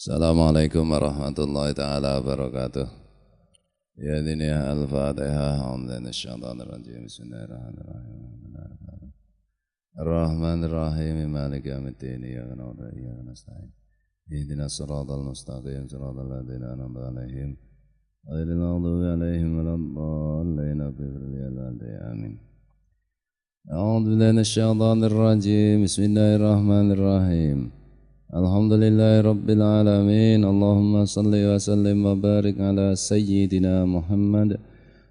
Assalamualaikum warahmatullahi taala wabarakatuh. Ya dini al-Fatihah. Alhamdulillah syaitanir rajim. Bismillahirrahmanirrahim. Ar-Rahmanir-Rahim. Maliki yaumiddin. Iyyaka na'budu wa iyyaka nasta'in. Ihdinas siratal mustaqim. Siratal ladzina an'amta 'alaihim ghairil maghdubi 'alaihim waladdallin. Amin. A'udzu billahi minasyaitonir rajim. Bismillahirrahmanirrahim. Alhamdulillahi Rabbil Alamin. Allahumma salli wa sallim wa barik ala Sayyidina Muhammad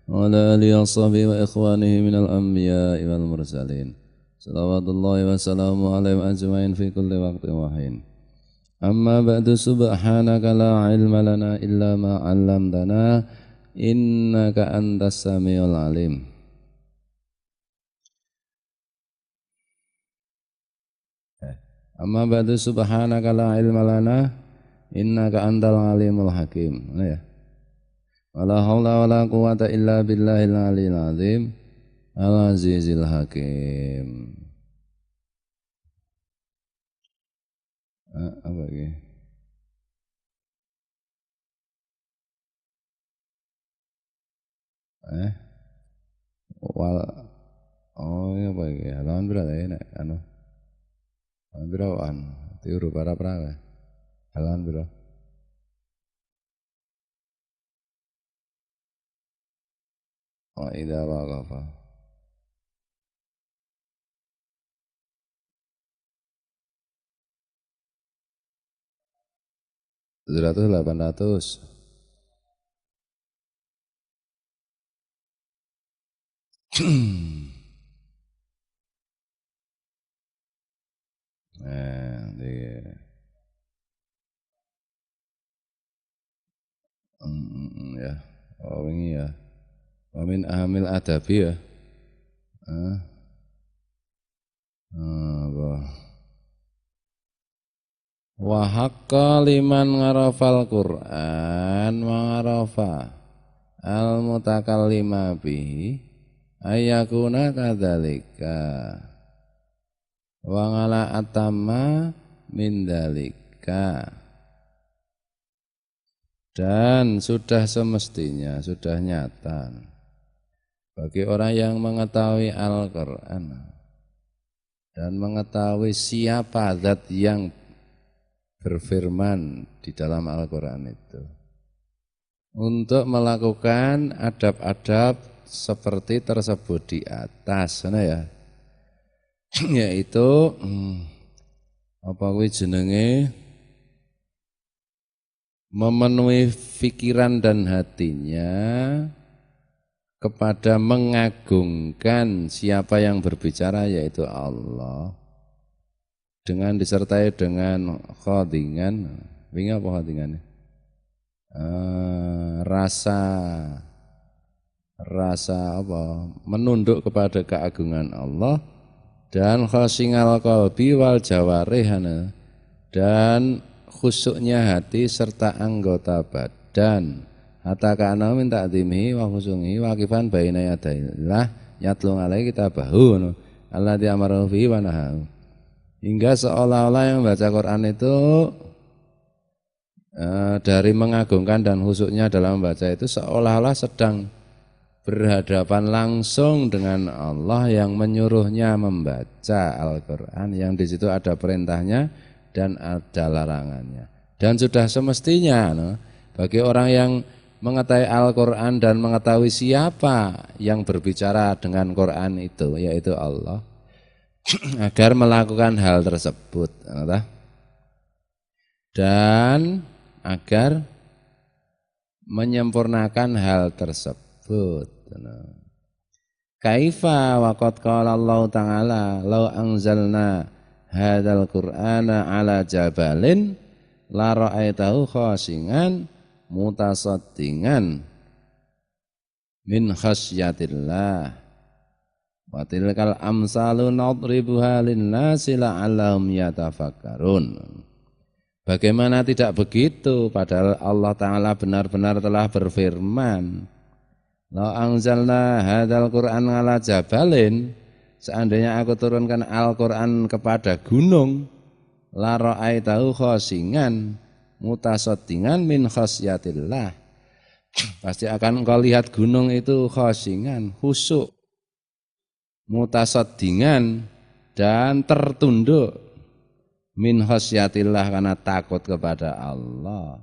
wa ala alihi wa sahbihi wa ikhwanihi minal anbiya'i wal mursalin. Salawatullahi wa salamu alaihim ajma'in fi kulli waqtin wa hin. Amma ba'du, subhanaka la ilma lana illa ma 'allamtana innaka antas samiul alim. Amma ba'du, subhanaka la ilma lana innaka antal alimul hakim. Ya. Wala haula wala quwata illa billahil aliyil azim al azizil hakim. Apa ini? Oh ya apa ini? Halaman berapa ini? Berapaan? Tiuru para perawa. Halaman berapa? Oh idza waqafa. Ratus 800. Ya. Oh ini ya. Wa min ahamil adabi ya. Wa haqqa liman ngarafal Qur'an wa ngarafa al mutakallima bihi ayyakuna kadzalika wa ngala atamma min dzalika. Dan sudah semestinya, sudah nyata bagi orang yang mengetahui Al-Quran dan mengetahui siapa zat yang berfirman di dalam Al-Quran itu, untuk melakukan adab-adab seperti tersebut di atas, ya, yaitu apa kuwi jenenge, memenuhi pikiran dan hatinya kepada mengagungkan siapa yang berbicara, yaitu Allah, dengan disertai dengan khadingan. Wingi apa khadingannya? Rasa apa? Menunduk kepada keagungan Allah, dan khasingal qalbi wal jawarih, dan khusyuknya hati serta anggota badan. Hatta kana min ta'dhimihi wa khusyuhi waqifan baina yadayillah yatlu alaihi kitabahu alladzi amara fihi wa nahahu. Hingga seolah-olah yang membaca Quran itu dari mengagungkan dan khusyuknya dalam membaca itu seolah-olah sedang berhadapan langsung dengan Allah yang menyuruhnya membaca Al-Quran, yang di situ ada perintahnya dan ada larangannya. Dan sudah semestinya bagi orang yang mengetahui Al-Quran dan mengetahui siapa yang berbicara dengan Quran itu, yaitu Allah, agar melakukan hal tersebut dan agar menyempurnakan hal tersebut. Kaifa waqad qala Allah Ta'ala law anzalna hadzal qur'ana ala jabalin la ra'aitahu khashingan mutasaddingan min khasyatillah wa tilkal amsalu nadribuha linnasi la'allahum yatafakkarun. Bagaimana tidak begitu, padahal Allah Ta'ala benar-benar telah berfirman, la anzalna hadzal qur'an ala jabalin, seandainya aku turunkan Al-Quran kepada gunung, la ra'aitahu khashingan, mutasaddingan min khasyatillah. Pasti akan engkau lihat gunung itu khashingan, khusyuk, mutasaddingan dan tertunduk min khasyatillah karena takut kepada Allah.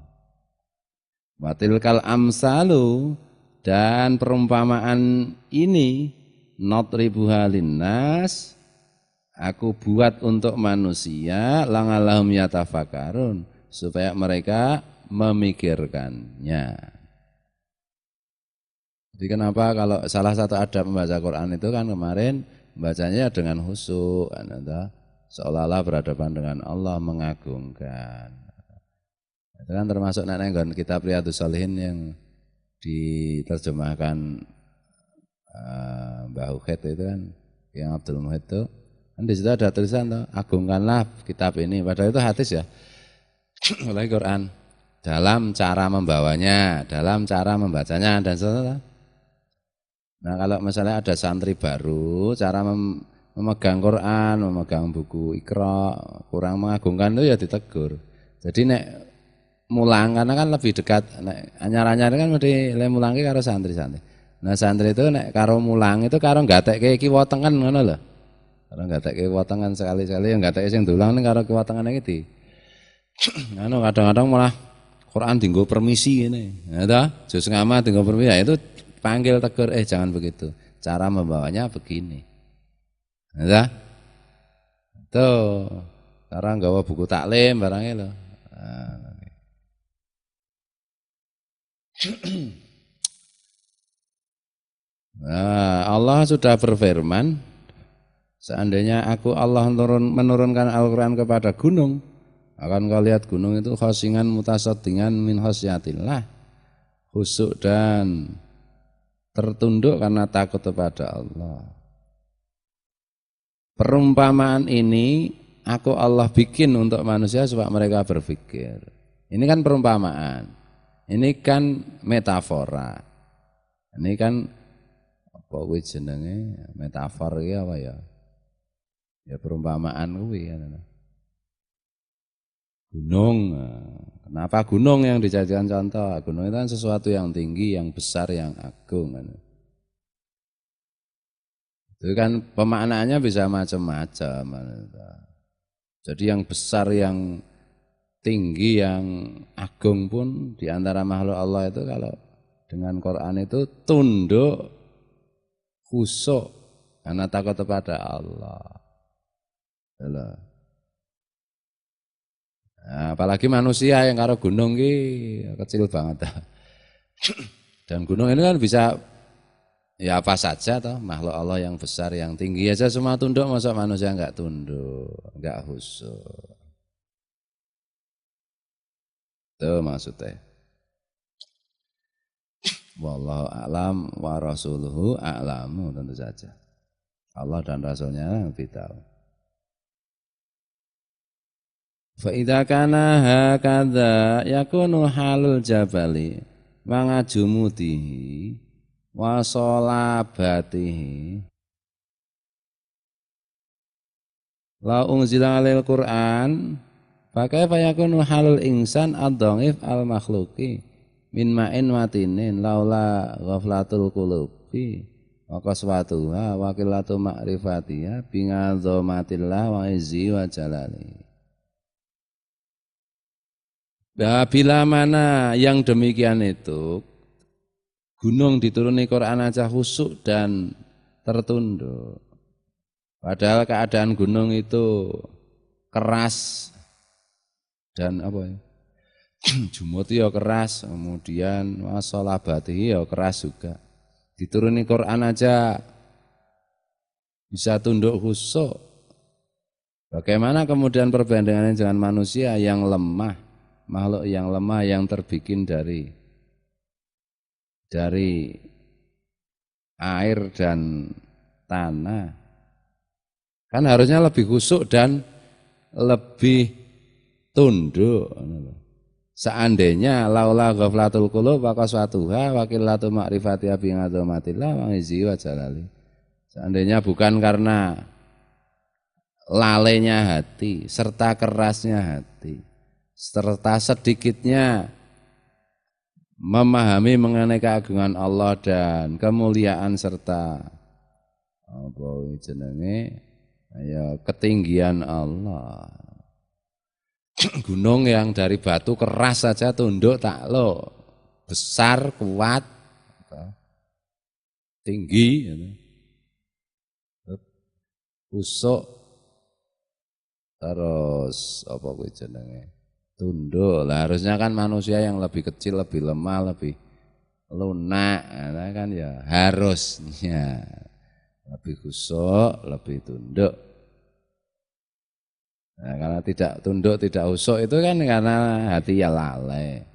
Watilkal amsalu dan perumpamaan ini nadribuha linnas aku buat untuk manusia la'allahum yatafakkarun supaya mereka memikirkannya. Jadi kenapa kalau salah satu adab membaca Quran itu kan kemarin bacanya dengan khusyuk, seolah-olah berhadapan dengan Allah, mengagungkan. Itu kan termasuk nenggon kitab Riyadhus Shalihin yang diterjemahkan Mbah Ukhet itu kan, yang Abdul Muhid itu, kan di situ ada tulisan tuh, agungkanlah kitab ini. Padahal itu hadis ya, oleh Quran. Dalam cara membawanya, dalam cara membacanya dan sebagainya. Nah kalau misalnya ada santri baru, cara memegang Quran, memegang buku Iqra, kurang mengagungkan itu ya ditegur. Jadi nek mulang karena kan lebih dekat, nek anyar-anyar kan mesti le mulangi karo santri-santri. Nah santri itu nek karo mulang itu karo gatekke kiwa tengen ngono lho. Karo gatekke kiwa tengen sekali-sekali yang gatekke sing dulang ning karo kiwa tengen iki. Anu kadang-kadang malah Quran dienggo permisi ngene. Ya ta, jus ngamat dienggo permisi ya itu panggil tegur, jangan begitu. Cara membawanya begini. Ya. Tuh, sekarang gawa buku taklim barangnya loh. Nah, Allah sudah berfirman, seandainya aku Allah menurunkan Al-Quran kepada gunung, akan kau lihat gunung itu khashingan mutasaddingan min khasyatillah, khusyuk dan tertunduk karena takut kepada Allah. Perumpamaan ini aku Allah bikin untuk manusia supaya mereka berpikir. Ini kan perumpamaan. Ini kan metafora. Ini kan apa kuwi jenenge? Metafor iki apa ya? Ya perumpamaan kuwi kan. Gunung. Kenapa gunung yang dijadikan contoh? Gunung itu kan sesuatu yang tinggi, yang besar, yang agung kan. Itu kan pemaknaannya bisa macam-macam. Jadi yang besar, yang tinggi, yang agung pun di antara makhluk Allah itu kalau dengan Quran itu tunduk, khusyuk karena takut kepada Allah. Nah, apalagi manusia yang karo gunung ki kecil banget. Dan gunung ini kan bisa ya apa saja toh, makhluk Allah yang besar, yang tinggi aja semua tunduk, masa manusia enggak tunduk, enggak khusyuk. Itu maksudnya. Wallahu a'lam wa rasuluhu a'lamu, tentu saja. Allah dan Rasulnya lebih tahu. Fa idza kana hakadza yakunu halul jabali mangajumudihi wa sholabatihi la unzila alil Qur'an fa kaifa yakunu halul insan ad-dhaif al makhluqi min ma'in matinin laula ghaflatul qulubi wa qaswatuha wa qillatu ma'rifatiha bi ngadzamatillah wa izzi wa jalali. Nah, bila mana yang demikian itu gunung dituruni Quran aja khusyuk dan tertunduk. Padahal keadaan gunung itu keras dan apa ya? Jumut ya keras, kemudian wasolabati ya keras juga. Dituruni Quran aja bisa tunduk khusyuk. Bagaimana kemudian perbandingannya dengan manusia yang lemah? Makhluk yang lemah yang terbikin dari air dan tanah kan harusnya lebih khusyuk dan lebih tunduk. Seandainya laula ghaflatul qulub wa qaswatuha wa qillatu ma'rifatiha bi ngadzamatillah wa izzi wa jalali. Seandainya bukan karena lalainya hati serta kerasnya hati, serta sedikitnya memahami mengenai keagungan Allah dan kemuliaan serta apa jenenge ya ketinggian Allah. Gunung yang dari batu keras saja tunduk takluk, besar, kuat, tinggi, kusuk, terus apa kuwi jenenge tunduk. Lah harusnya kan manusia yang lebih kecil, lebih lemah, lebih lunak, nah kan ya harusnya lebih kusuk, lebih tunduk. Nah, karena tidak tunduk, tidak usuk itu kan karena hati ya lalai,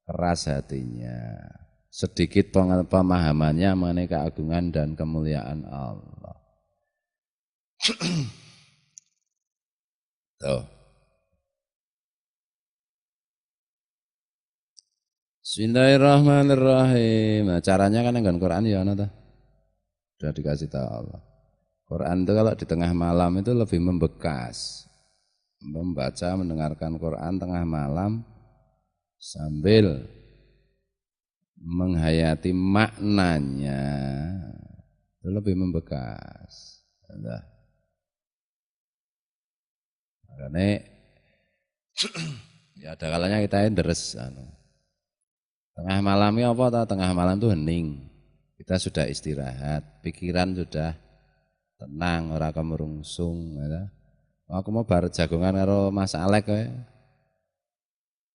keras hatinya, sedikit pemahamannya mengenai keagungan dan kemuliaan Allah. Tuh. Bismillahirrahmanirrahim. Nah, caranya kan dengan Quran ya ana ta. Sudah dikasih tahu Allah. Quran itu kalau di tengah malam itu lebih membekas. Membaca, mendengarkan Quran tengah malam sambil menghayati maknanya itu lebih membekas. Nah, makanya ya ada kalanya kita deres tengah malamnya apa? Tengah malam itu hening. Kita sudah istirahat, pikiran sudah tenang, ora kemerungsung. Ya. Aku mau bar jagongan karo Mas Alek kowe.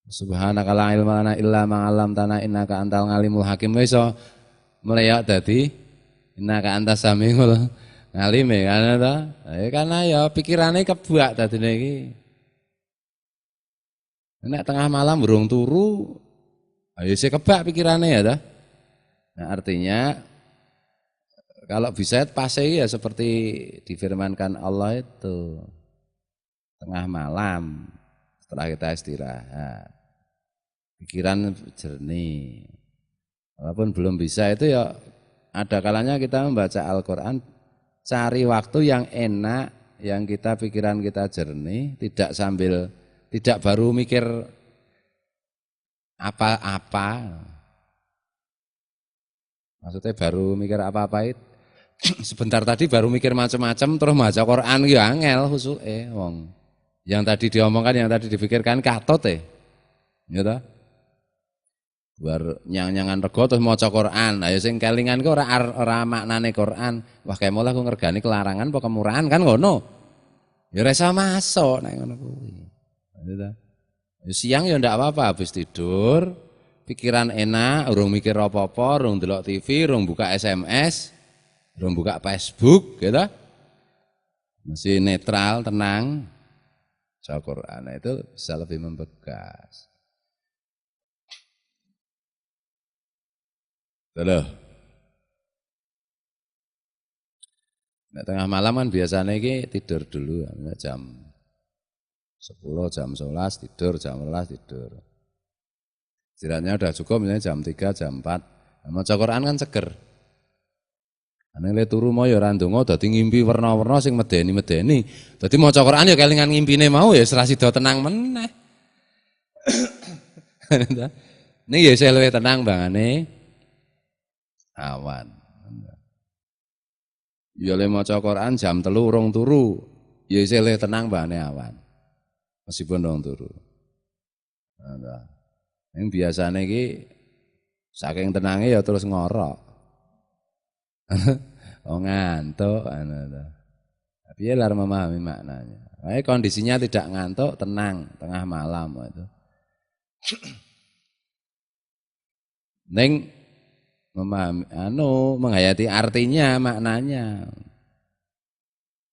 Subhanaka la ilma lana illa ma 'allamtana innaka antal ngalimul hakim. Wis iso mleyok dadi innaka antas samiul ngalim kan ta. Karena ya pikirane kebak dadine iki. Nek tengah malam burung turu, ayo sih kebak pikirannya ya dah. Nah artinya kalau bisa pase ya seperti difirmankan Allah itu tengah malam setelah kita istirahat, pikiran jernih. Walaupun belum bisa itu ya ada kalanya kita membaca Al-Quran, cari waktu yang enak, yang kita pikiran kita jernih, tidak baru mikir apa-apa. Maksudnya baru mikir apa-apa itu. Sebentar tadi baru mikir macam-macam terus maca Quran ya angel husuke wong. Yang tadi diomongkan, yang tadi dipikirkan katut ya toh. Bar nyang-nyangan rego terus maca Quran. Ayo sing kelingan ku ora maknane Quran. Wah kayak mulai aku ngergani kelarangan apa kemurahan kan ngono. Ya ora iso masuk nek ngono kuwi. Siang ya ndak apa-apa habis tidur, pikiran enak, urung mikir apa-apa, urung delok TV, urung buka SMS, urung buka Facebook, gitu. Masih netral, tenang. Baca Quran itu bisa lebih membekas. Tuh. Nah, tengah malam kan biasanya ini tidur dulu, jam 10, jam 11 tidur, jam 11 tidur. Istirahatnya udah cukup, misalnya jam 3, jam 4. Nah, maca Quran kan seger. Ane le turu mau ya ora ndonga dadi ngimpi warna-warna sing medeni-medeni. Dadi maca Quran ya kelingan ngimpine mau ya ora sida tenang meneh. Ning ya isih luwih tenang bangane awan. Ya le maca Quran jam 3 urung turu, ya isih luwih tenang bangane awan. Meskipun urung turu. Nah, yang biasanya iki saking tenangnya ya terus ngorok. Oh ngantuk tapi ya lar memahami maknanya. Kondisinya tidak ngantuk, tenang tengah malam itu. Ning memahami menghayati artinya, maknanya.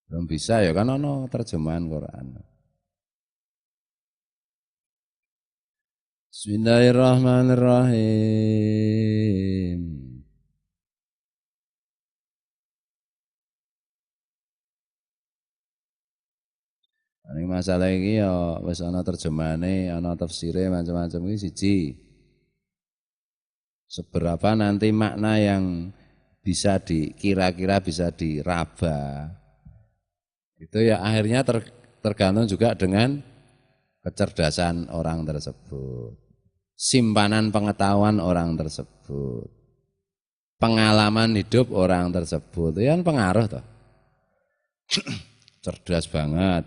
Belum bisa ya kan ono terjemahan Quran. Bismillahirrahmanirrahim. Ini masalah ini ya wis ana terjemahane, ana tafsire macam-macam iki siji. Seberapa nanti makna yang bisa kira-kira bisa diraba. Itu ya akhirnya tergantung juga dengan kecerdasan orang tersebut, simpanan pengetahuan orang tersebut, pengalaman hidup orang tersebut, itu kan pengaruh toh. Cerdas banget,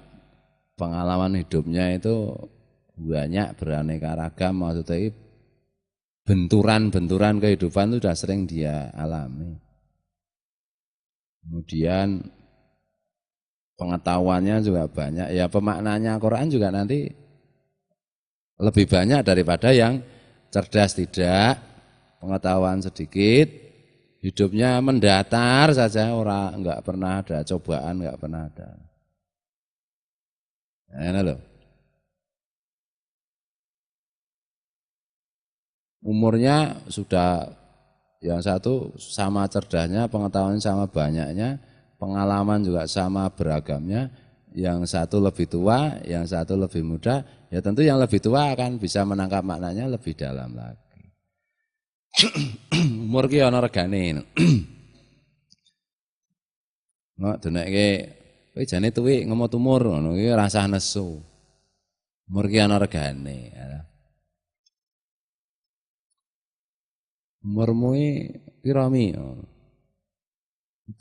pengalaman hidupnya itu banyak, beraneka ragam, maksudnya benturan-benturan kehidupan itu sudah sering dia alami. Kemudian pengetahuannya juga banyak, ya pemaknanya Quran juga nanti lebih banyak daripada yang cerdas tidak, pengetahuan sedikit, hidupnya mendatar saja, orang enggak pernah ada cobaan, enggak pernah ada. Nah, loh. Umurnya sudah yang satu sama cerdasnya, pengetahuan sama banyaknya, pengalaman juga sama beragamnya, yang satu lebih tua, yang satu lebih muda, ya tentu yang lebih tua akan bisa menangkap maknanya lebih dalam lagi. Umur ki ana regane. Nek denekke kowe jane tuwik ngemot umur ngono iki rasah nesu. Umur ki ana regane. Umurmu pira mi? 17,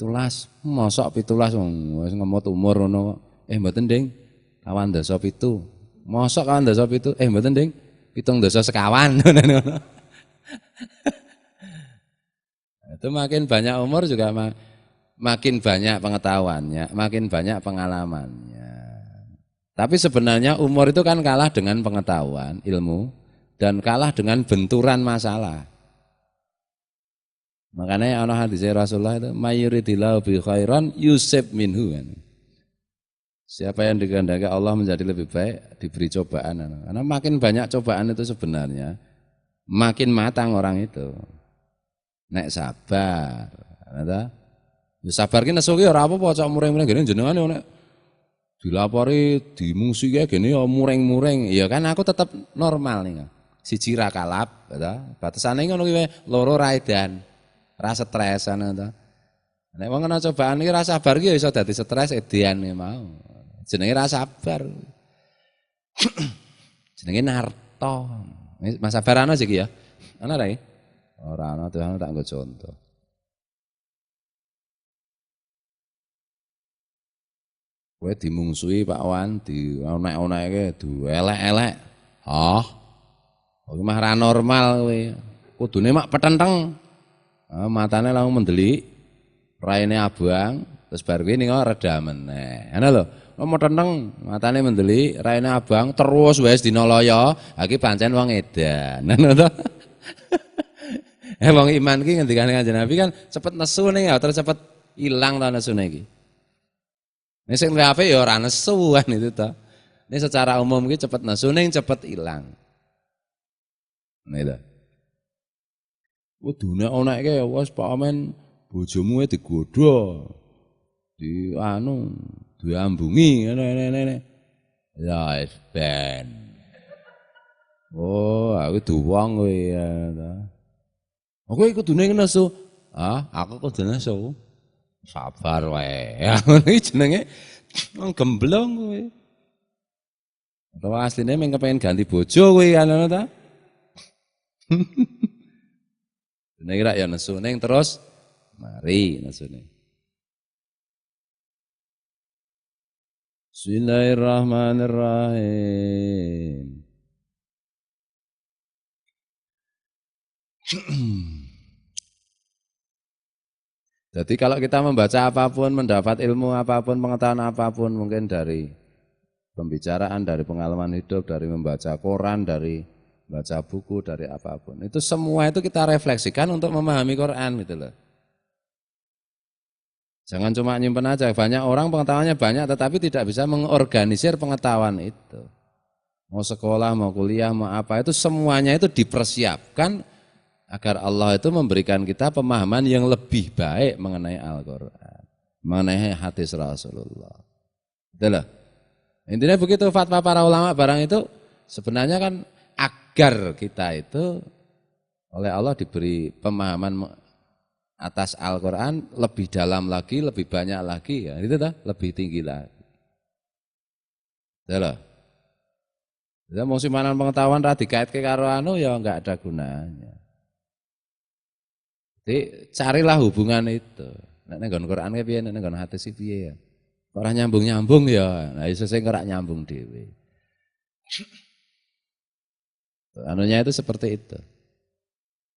mosok 17 wis ngemot umur ngono. Mboten Ding. Kawan dasa 7. Mosok kawan dasa 7? Mboten Ding. 7 dasa sekawan ngono. Itu makin banyak umur juga makin banyak pengetahuannya, makin banyak pengalamannya. Tapi sebenarnya umur itu kan kalah dengan pengetahuan, ilmu, dan kalah dengan benturan masalah. Makanya ana hadis Rasulullah itu mayuridillahu bi khairan yusib minhu. Siapa yang dikehendaki Allah menjadi lebih baik diberi cobaan. Karena makin banyak cobaan itu sebenarnya makin matang orang itu. Nek sabar. Ya sabar ki nesu ki ora apa-apa cok muring-muring gene jenengane nek dilapori dimungsi kae gene ya muring-muring. Ya kan aku tetap normal nih. Siji ra kalap, batasane ngono ki loro ra edan. Ra stres ana to. Nek wong ana cobaan iki ra sabar ki ya iso dadi stres edan mau. Jenenge ra sabar. Jenenge narto. Mas sabar ana iki ya. Ana ra iki? Ora ana Tuhan tak nggo contoh. Kowe dimungsuhi Pak Wan, dionek-onekke, duelek-elek. Hah? Kowe mah ra normal kowe. Kudune mak petenteng. Matane langsung mendelik, raine abang, terus bar kuwi ning reda meneh. Ngono lho. Nomor tenteng, matane mendelik, raine abang, terus wis dina laya, ha iki pancen wong edan. Ngono to. Wong iman ki ngendikane Kanjeng Nabi kan cepet nesu ning ya, terus cepet ilang ta nesune iki. Nek sing apik ya ora nesu kan itu to. Ini secara umum ki cepet nesu ning cepet ilang. Nah itu. Kudune onekke wis Pak Amen bojomu digodha. Di anu, diambungi ngene. Ya wis ben. Oh, aku duwang kowe ya ta. Aku kudune nesu. Aku kudu nesu. Sabar wae. Ya ngono iki jenenge wong gemblong kowe. Atau asline mung kepengin ganti bojo kowe kan ngono ta? Nek kira ya nesu ning terus mari nesune. Bismillahirrahmanirrahim. Jadi kalau kita membaca apapun, mendapat ilmu apapun, pengetahuan apapun, mungkin dari pembicaraan, dari pengalaman hidup, dari membaca koran, dari baca buku, dari apapun. Itu semua itu kita refleksikan untuk memahami Quran gitu loh. Jangan cuma nyimpen aja, banyak orang pengetahuannya banyak tetapi tidak bisa mengorganisir pengetahuan itu. Mau sekolah, mau kuliah, mau apa, itu semuanya itu dipersiapkan agar Allah itu memberikan kita pemahaman yang lebih baik mengenai Al-Quran, mengenai hadis Rasulullah. Betul loh? Intinya begitu fatwa para ulama barang itu sebenarnya kan agar kita itu oleh Allah diberi pemahaman atas Al-Quran lebih dalam lagi, lebih banyak lagi, ya itu dah lebih tinggi lagi. Betul loh? Ya mau simpanan pengetahuan ra dikaitke karo anu ya enggak ada gunanya. Jadi carilah hubungan itu. Nek nggon Quran ki piye, nek nggon hadis piye ya. Ora nyambung-nyambung ya. Nah iso sing ora nyambung dhewe. Anunya itu seperti itu.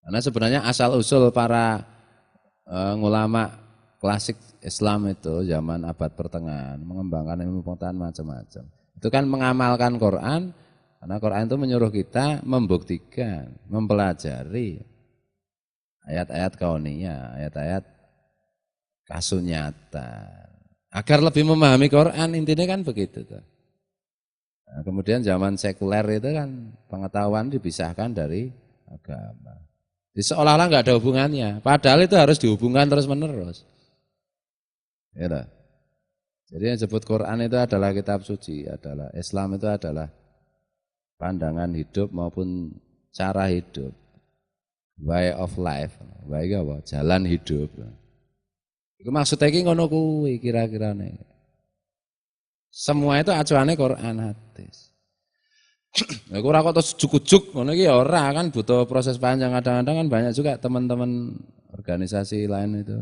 Karena sebenarnya asal usul para ulama klasik Islam itu zaman abad pertengahan mengembangkan ilmu pengetahuan macam-macam. Itu kan mengamalkan Quran. Karena Quran itu menyuruh kita membuktikan, mempelajari ayat-ayat kauniyah, ayat-ayat kasunyatan. Agar lebih memahami Quran, intinya kan begitu. Nah, kemudian zaman sekuler itu kan pengetahuan dipisahkan dari agama. Jadi seolah-olah nggak ada hubungannya, padahal itu harus dihubungkan terus-menerus. Ya, jadi yang disebut Quran itu adalah kitab suci, adalah Islam itu adalah pandangan hidup maupun cara hidup, way of life, way apa? Jalan hidup. Itu maksudnya iki ngono kuwi kira-kirane. Semua itu acuannya Quran hadis. Aku ora kok terus juk-juk ngono iki ya ora kan butuh proses panjang, kadang-kadang kan banyak juga teman-teman organisasi lain itu.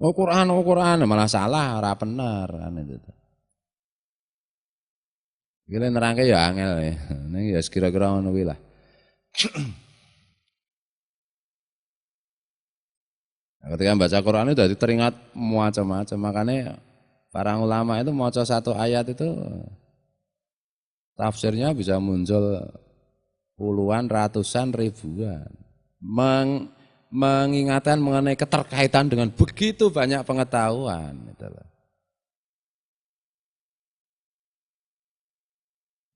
Oh Quran malah salah, ora bener kan itu. Gila nerangke ya angel ya. Ning ya kira-kira ngono kuwi lah. Nah, ketika membaca Quran itu jadi teringat macam-macam. Makanya para ulama itu maca satu ayat itu tafsirnya bisa muncul puluhan, ratusan, ribuan. Mengingatkan mengenai keterkaitan dengan begitu banyak pengetahuan.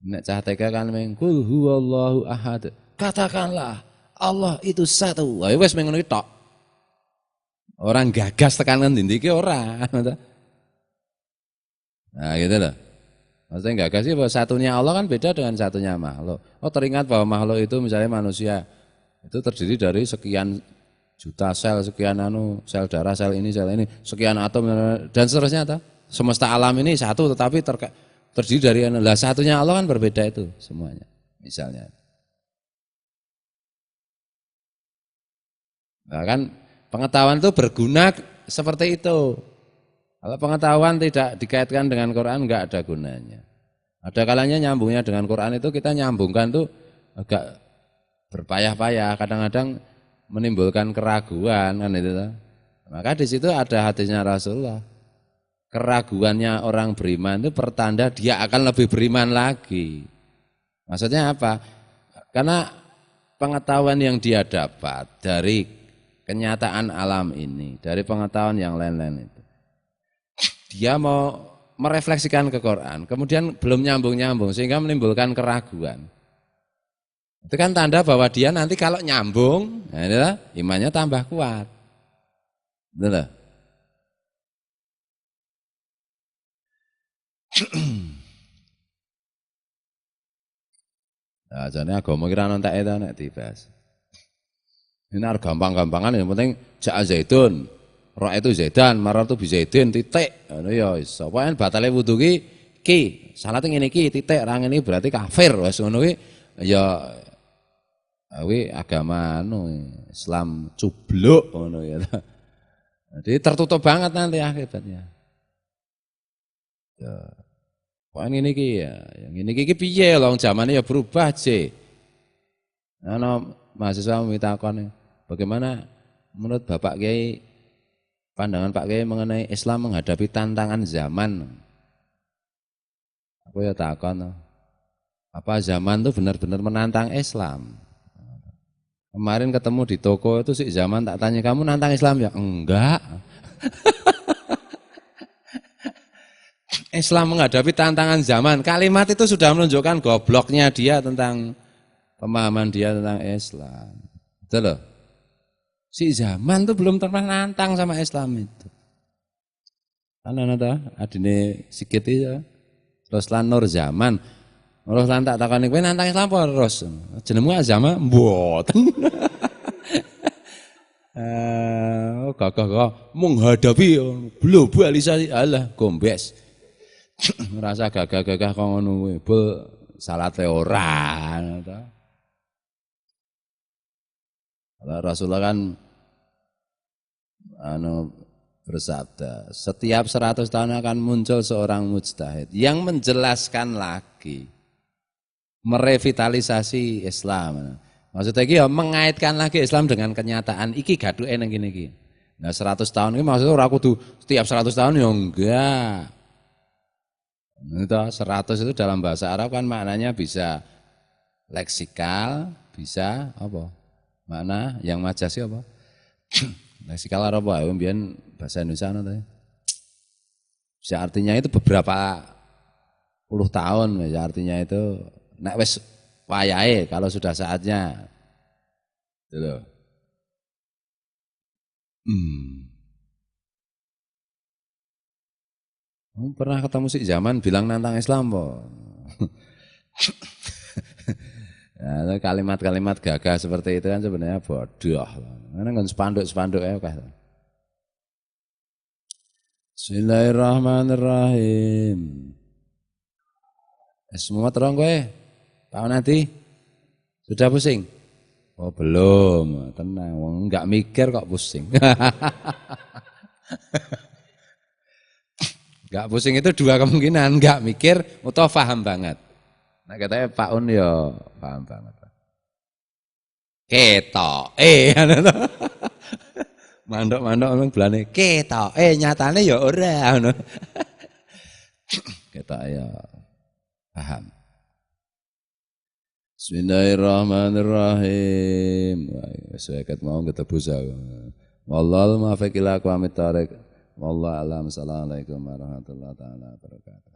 Nek cah TK kan mengkul huwallahu ahad. Katakanlah Allah itu satu. Wah wis mengono tok. Orang gagas tekanan ndi iki ora. Nah gitu loh. Maksudnya gagas sih bahwa satunya Allah kan beda dengan satunya makhluk. Oh teringat bahwa makhluk itu misalnya manusia itu terdiri dari sekian juta sel, sekian sel darah, sel ini, sekian atom dan seterusnya toh. Semesta alam ini satu tetapi terdiri dari lah satunya Allah kan berbeda itu semuanya misalnya. Nah kan pengetahuan itu berguna seperti itu. Kalau pengetahuan tidak dikaitkan dengan Quran enggak ada gunanya. Ada kalanya nyambungnya dengan Quran itu kita nyambungkan tuh agak berpayah-payah, kadang-kadang menimbulkan keraguan kan itu. Maka di situ ada hadisnya Rasulullah. Keraguannya orang beriman itu pertanda dia akan lebih beriman lagi. Maksudnya apa? Karena pengetahuan yang dia dapat dari kenyataan alam ini, dari pengetahuan yang lain-lain itu. Dia mau merefleksikan ke Quran, kemudian belum nyambung-nyambung sehingga menimbulkan keraguan. Itu kan tanda bahwa dia nanti kalau nyambung, nah imannya tambah kuat. Betul. Nah, jane agama kira ana entek ta nek dibahas. Ini harus gampang-gampangan yang penting ja'a zaitun, ra itu zaidan, maratu bi zaidin titik. Ngono ya iso. Pokoke batale wudu ki, salat ngene iki titik, ra ngene berarti kafir. Wis ngono kuwi ya kuwi agama Islam cubluk ngono ya. Jadi tertutup banget nanti akibatnya. Ya. Kok ini ki ya, yang ini ki piye lho zamane ya berubah sih. Ana mahasiswa minta kon bagaimana menurut Bapak Kiai pandangan Pak Kiai mengenai Islam menghadapi tantangan zaman. Aku ya takon apa zaman itu benar-benar menantang Islam. Kemarin ketemu di toko itu si zaman tak tanya kamu nantang Islam ya? Enggak. Islam menghadapi tantangan zaman. Kalimat itu sudah menunjukkan gobloknya dia tentang pemahaman dia tentang Islam. Betul loh. Si zaman itu belum pernah nantang sama Islam itu. Kan ada adine sikit ya. Terus lan Nur Zaman. Terus lan tak takoni kowe nantang Islam apa terus? Jenengmu Zaman mboten. Gagah menghadapi globalisasi Allah gombes. Merasa gagah-gagah kok ngono kuwi. salate ora to. Rasulullah kan bersabda, setiap 100 tahun akan muncul seorang mujtahid yang menjelaskan lagi, merevitalisasi Islam. Maksudnya iki ya mengaitkan lagi Islam dengan kenyataan iki gaduke nang kene iki. Nah 100 tahun ini maksudnya ora kudu setiap 100 tahun ya enggak. Itu 100 itu dalam bahasa Arab kan maknanya bisa leksikal, bisa apa? Makna yang majasi apa? Leksikal Arab apa? Mbiyen bahasa Indonesia ana ta. Bisa artinya itu beberapa puluh tahun, ya artinya itu nek wis wayahe kalau sudah saatnya. Itu loh. Pernah ketemu si zaman bilang nantang Islam po. Ya, kalimat-kalimat gagah seperti itu kan sebenarnya bodoh. Karena kan spanduk-spanduk ya kan. Bismillahirrahmanirrahim. Semua terang kowe? Pak nanti sudah pusing? Oh belum, tenang. Enggak mikir kok pusing. Enggak pusing itu dua kemungkinan, enggak mikir atau paham banget. Nah katanya Pak Un ya paham banget. Ketok, mandok-mandok memang belane ketok, nyatane ya ora ngono. Ketok ya paham. Bismillahirrahmanirrahim. Saya mau ketemu saya. Wallahul muwaffiq ila aqwamit thoriq. Wallahu a'lam. Assalamualaikum warahmatullahi wabarakatuh.